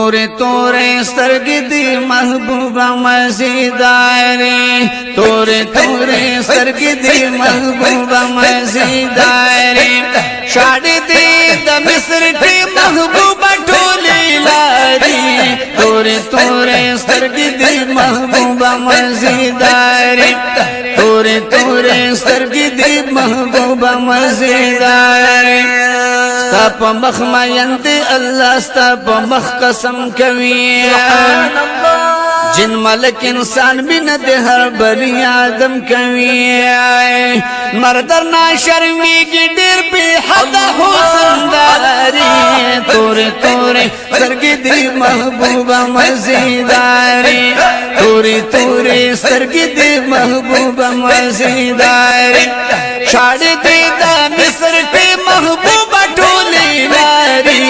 توره توره سترګې دې محبوبه مزیدارې توره توره سترګې دې محبوبه مزیدارې شاړې دې د مصر کې محبوبه ټولې لارې توره توره سترګې دې محبوبه مزیدارې توره توره سترګې دې محبوبه مزیدارې ستا په مخ مین دی الله ستا په مخ قسم کوي جن ملک انسان بین دی هر بنی آدم کوي مردر نا شرمیږي ډېر بې حده حسن داري تورې تورې سترګې دې محبوبه مزیدارې تورې تورې سترګې دې محبوبه مزیدارې شاړې دې د مصر کې محبوبه ټولې لارې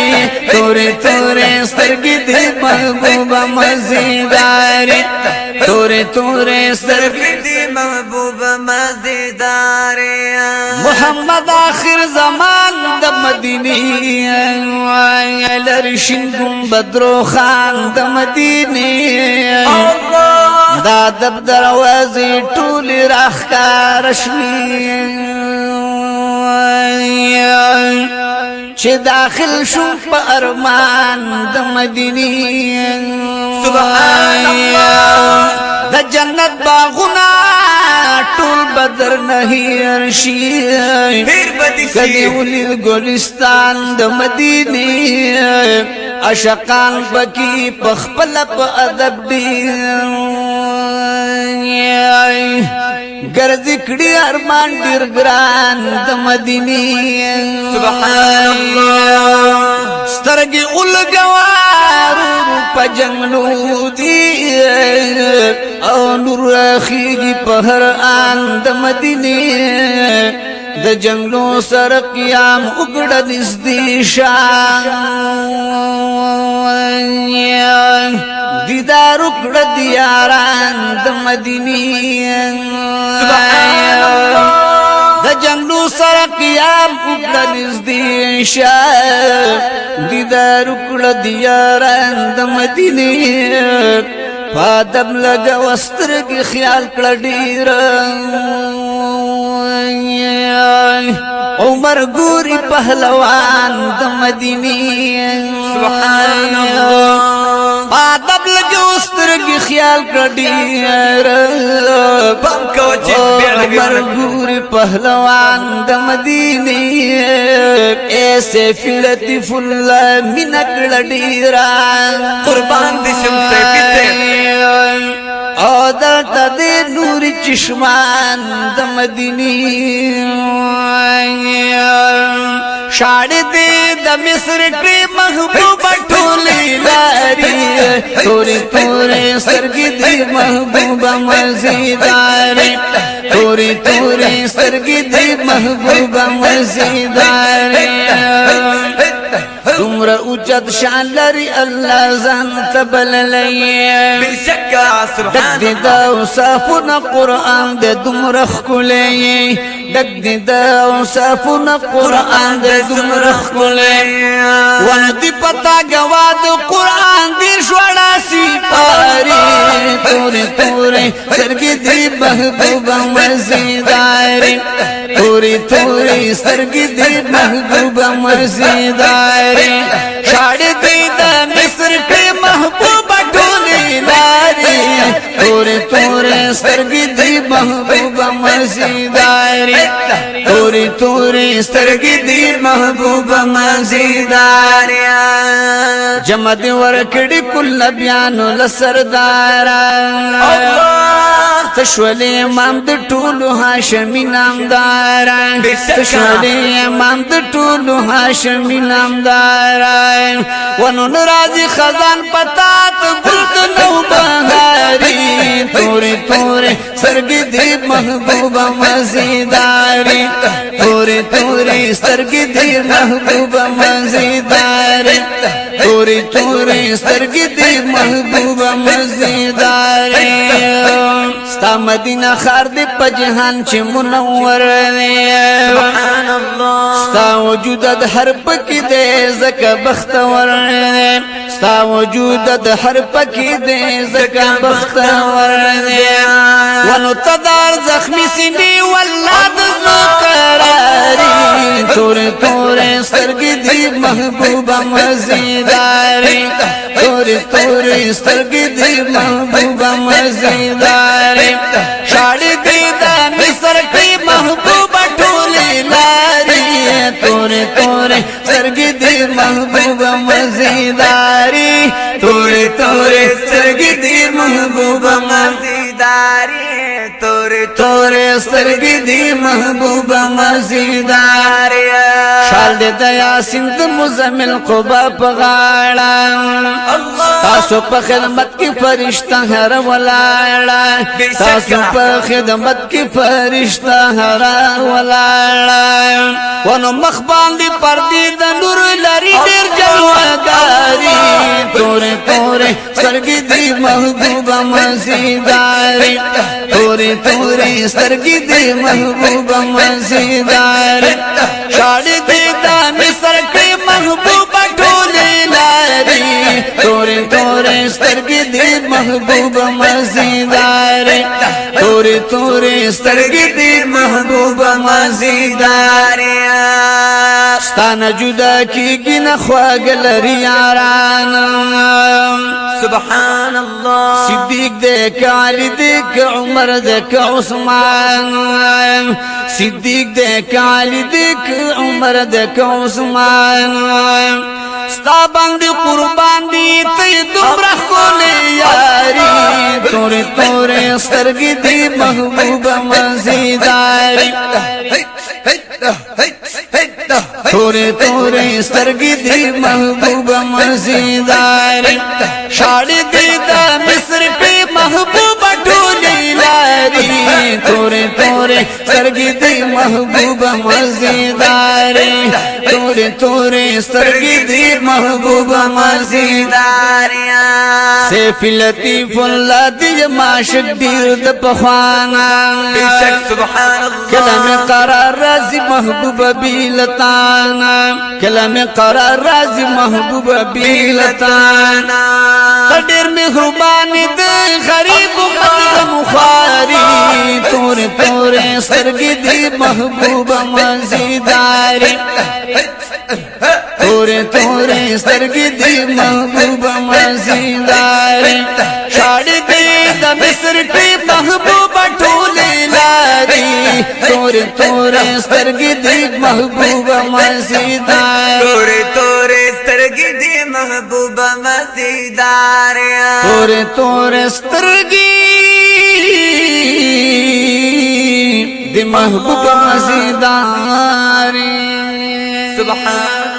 تورې تورې سترګې دې محبوبه مزیدارې تورې تورې سترګې دې محبوبه مزیدارې محمد آخر زمان د مدینه لرشن گنبد روخان د مدینه دا دب دروازې ټولې راښکاره شوې چې داخل شو په ارمان د مدینه سبحان الله د جنت باغونه ټول بدر نه هیر شي کدی ولې ګلستان د مدینه عاشقان پکې په خپل په ادب ډیر ګرځي کړي ارمان ډیر ګران د مدینه سبحان الله سترګې اولګوار په جنگلو دي او نور اخیږي په هر آن د مدینه د جنگلو سره قیام وګړه نږدې شان دیدار وکړه د یاران د مدینه سبحان الله د جنگلو سره قیام وکړه نږدې شان دیدار وکړه د یاران د مدینه پادم لګا وسترګې خیال کړه ډیر عمر ګوري پهلوان د مدینه سبحان الله پادم لګا وسترګې خیال کړه ډیر پم کو چې عمر ګوري پهلوان د مدینه ایسه لطیف الله من کړه ډیر قربان دي شمسه پیته او دلته د نور چشمان د مدینه شاړې دې د مصر کې محبوبه ټولې لارې تورې تورې سترګې دې محبوبه مزیدارې تورې تورې سترګې دې محبوبه مزیدارې دومره اوچت شان لري الله ځان ته بللی بشکا سبحان دک د اوصافونه قرآن د دومره ښکلی دک د اوصافونه قرآن د دومره ښکلی ونه دې پتا ګوا د قرآن دې شوړه سپارې تورې تورې سترګې دې محبوبه مزیدارې تورې تورې سترګې دې محبوبه مزیدارې شاړې دې د مصر کې محبوبه ټولې لارې تورې تورې سترګې دې محبوبه مزیدارې تورې تورې سترګې دې محبوبه مزیدارې جمع دې ورکړې کل نبیانو له سردارا تشولې امام د ټولو هاشمي نامداران تشولې امام د ټولو هاشمي نامداران ونو ناراضي خزان پتا ته ګل نو بهاري تورې تورې سترګې دې محبوبه مزیدارې تورې تورې سترګې دې محبوبه مزیدارې تورې تورې سترګې دې محبوبه مزیدارې ستا مدینه خار دې په جهان چې منور دی سبحان الله ستا وجود د هر پکې دې زکه بختور دی ستا وجود د هر پکې دې زکه بختور دې ونو تدار زخمی سینې والله د قراري تورې تورې سترګې دې محبوبه مزیداري تورې تورې سترګې دې محبوبه مزیداري شاړې دې د مصر کې محبوبه ټولې لاري تورې تورې سترګې دې محبوبه مزیداري تورې تورې سترګې دې محبوبه مزیداري تورې تورې سترګې دې محبوبه مزیداري شال دې د یاسین د مزمل قبا په غاړه تاسو په خدمت کې فرشتہ هر ولاړه تاسو په خدمت کې فرشتہ هر ولاړه ونو مخ باندې پردې د نور لري ډېر جلوهګاري تورې تورې سترګې دې محبوبه مزیداري تورې تورې سترګې دې محبوبه مزیداري شاړې دې د مصر کې محبوبه ټولې لاري تورې تورې سترګې دې محبوبه مزیداري تورې تورې سترګې دې محبوبه مزیداري ستانه جدا کیږي نه خواږه لري یاران سبحان الله صدیق دې که علي دې که عمر دې که عثمان صدیق دې که علي دې که عمر دې که عثمان ستا باندې قربان دي ته دومره ښکلې یاري تورې تورې سترګې دې محبوبه مزیداري تورې تورې سترګې دې محبوبه مزیداري شاړې دې د مصر په محبوبه ټولې لاري تورې تورې سترګې دې محبوبه مزیداري تورې تورې سترګې دې محبوبه مزیداري سیف لطیف الله دې معاشق ډېر د پخوانا بشک سبحان الله کلمه قرار راځي محبوبه بیلتانا کلمه قرار راځي محبوبه بیلتانا ډېر مهربان دې غریب مدغم خواري تورې تورې سترګې دې محبوبه مزیداري تورې تورې سترګې دې محبوبه مزیداري شاړې دې د مصر کې محبوبه ټولې لاري تورې تورې سترګې دې محبوبه مزیداري تورې تورې سترګې دې محبوبه مزیداري تورې تورې سترګې دې محبوبه مزیداري سبحان